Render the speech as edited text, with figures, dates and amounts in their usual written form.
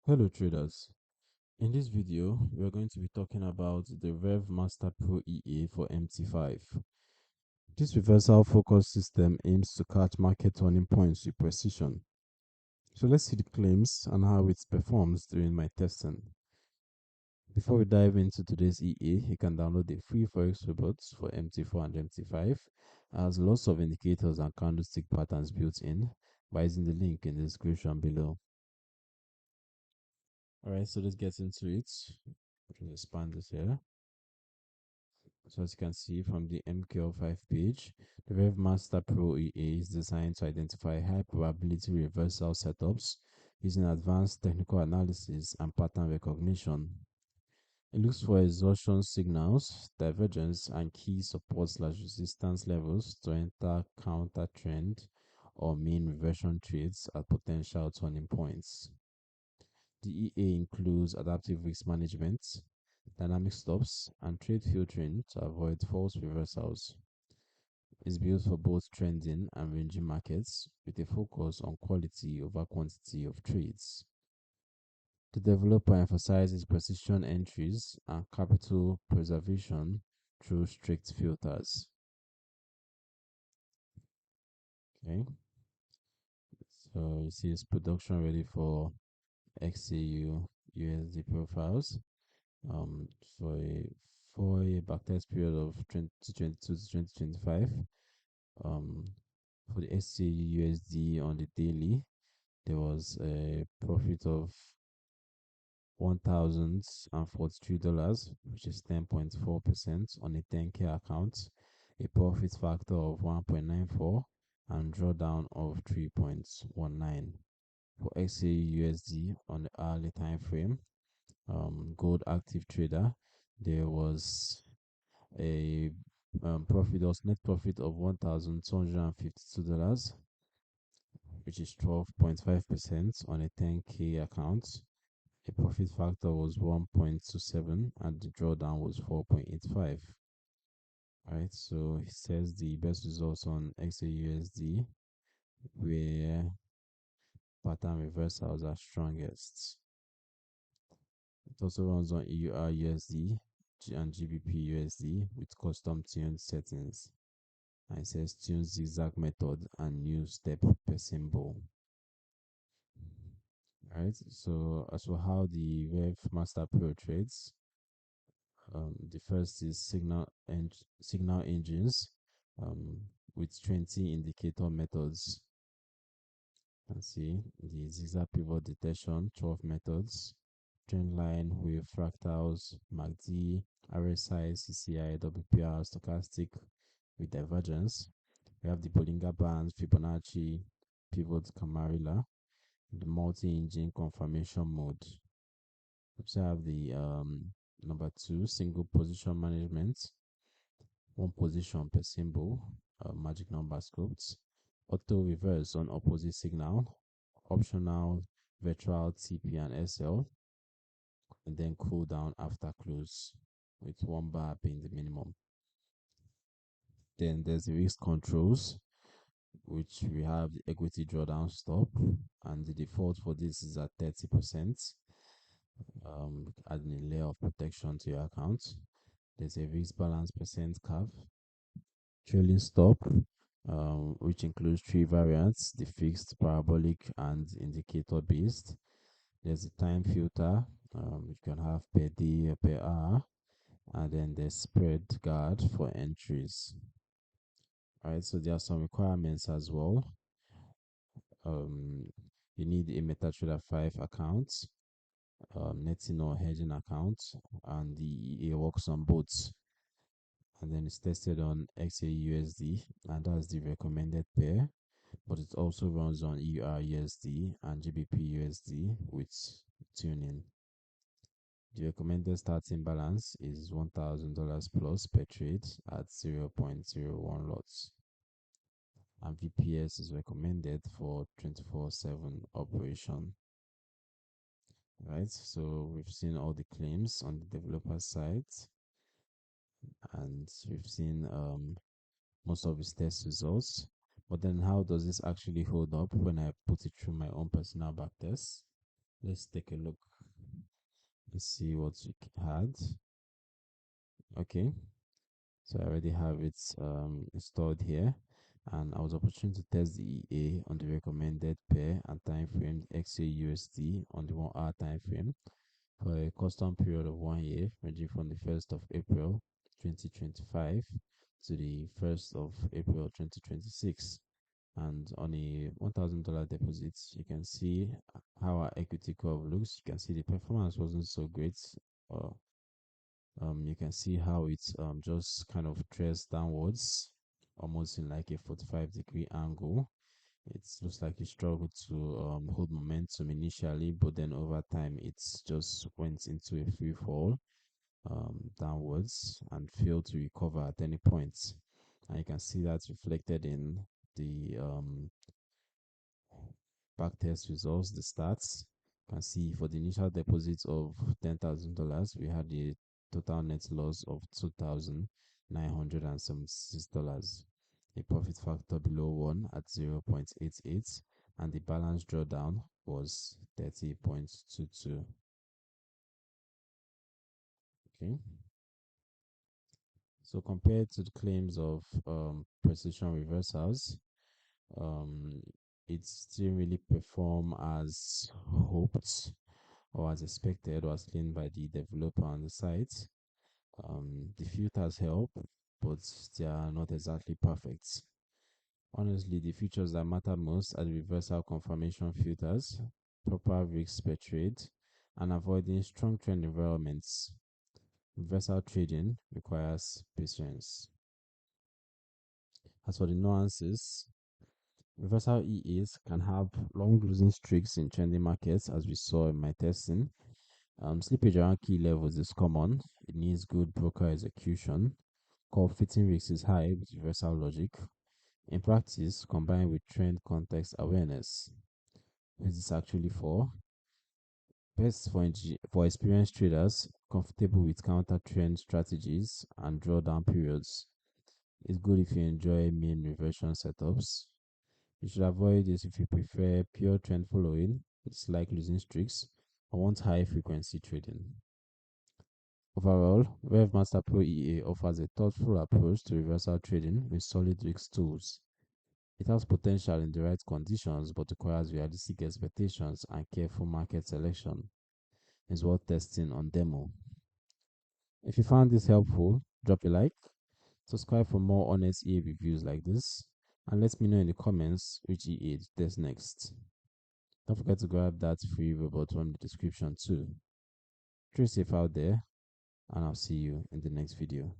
Hello traders, in this video we are going to be talking about the Rev Master Pro EA for MT5. This reversal focus system aims to catch market turning points with precision. So let's see the claims and how it performs during my testing. Before we dive into today's EA, you can download the free Forex reports for MT4 and MT5. It has lots of indicators and candlestick patterns built in by using the link in the description below. Alright, so let's get into it. Just expand this here. So as you can see from the MQL5 page, the Rev Master Pro EA is designed to identify high probability reversal setups using advanced technical analysis and pattern recognition. It looks for exhaustion signals, divergence, and key support/resistance levels to enter counter trend or mean reversion trades at potential turning points. The EA includes adaptive risk management, dynamic stops, and trade filtering to avoid false reversals. It's built for both trending and ranging markets with a focus on quality over quantity of trades. The developer emphasizes precision entries and capital preservation through strict filters. Okay, so you see it's production ready for XAU USD profiles. um, for a 4-year backtest period of 2022 to 2025. Um, for the SCAU USD on the daily, there was a profit of $1,043, which is 10.4% on a 10K account, a profit factor of 1.94, and drawdown of 3.19. For XAU USD on the hourly time frame, gold active trader, there was a net profit of $1,252, which is 12.5% on a 10K account. A profit factor was 1.27 and the drawdown was 4.85. Alright, so it says the best results on XAUSD where pattern reversals are strongest. It also runs on EUR USD and GBP USD with custom tuned settings. And it says tune zigzag method and new step per symbol. Alright, so as for how the Rev Master Pro trades, the first is signal engines with 20 indicator methods. You can see the zigzag pivot detection, 12 methods, trend line, wave, fractals, MACD, RSI, CCI, WPR, stochastic with divergence. We have the Bollinger Bands, Fibonacci, Pivot, Camarilla, the multi-engine confirmation mode. We also have the number 2, single position management, one position per symbol, magic number scripts, auto reverse on opposite signal, optional virtual TP and SL, and then cool down after close with 1 bar being the minimum. Then there's the risk controls, which we have the equity drawdown stop, and the default for this is at 30%, adding a layer of protection to your account. There's a risk balance percent curve, trailing stop, which includes 3 variants: the fixed, parabolic, and indicator based. There's a time filter, you can have per day or per hour, and then the spread guard for entries. Alright, so there are some requirements as well. You need a MetaTrader 5 account, netting or hedging account, and it works on both. And then it's tested on XAUSD, and that's the recommended pair, but it also runs on EURUSD and GBPUSD with tuning. The recommended starting balance is $1,000 plus per trade at 0.01 lots. And VPS is recommended for 24/7 operation. Right, so we've seen all the claims on the developer side, and we've seen most of its test results. But then how does this actually hold up when I put it through my own personal backtest? Let's take a look. Let's see what we had. Okay, so I already have it installed here, and I was opportune to test the EA on the recommended pair and time frame XAUSD on the 1 hour time frame for a custom period of 1 year, ranging from the 1st of April 2025 to the 1st of April 2026. And on a $1,000 deposit, you can see how our equity curve looks. You can see the performance wasn't so great. Uh, you can see how it's just kind of traced downwards, almost in like a 45-degree angle. It looks like it struggled to hold momentum initially, but then over time it's just went into a free fall downwards and failed to recover at any point. And you can see that reflected in the backtest results, the stats. You can see for the initial deposit of $10,000, we had a total net loss of $2,976, a profit factor below 1 at 0.88, and the balance drawdown was 30.22. Okay, so compared to the claims of precision reversals, um, it didn't really perform as hoped or as expected or as claimed by the developer on the site. The filters help, but they are not exactly perfect. Honestly, the features that matter most are the reversal confirmation filters, proper risk per trade, and avoiding strong trend environments. Reversal trading requires patience. As for the nuances, reversal EAs can have long losing streaks in trending markets, as we saw in my testing. Slippage around key levels is common. It needs good broker execution. Call fitting risk is high with reversal logic. In practice, combined with trend context awareness. What is this actually for? Best for experienced traders comfortable with counter trend strategies and drawdown periods. It's good if you enjoy mean reversion setups. You should avoid this if you prefer pure trend following, dislike losing streaks, or want high frequency trading. Overall, Rev Master Pro EA offers a thoughtful approach to reversal trading with solid risk tools. It has potential in the right conditions but requires realistic expectations and careful market selection. It's worth testing on demo. If you found this helpful, drop a like, subscribe for more honest EA reviews like this, and let me know in the comments which EA to test next. Don't forget to grab that free robot from the description too. Stay safe out there, and I'll see you in the next video.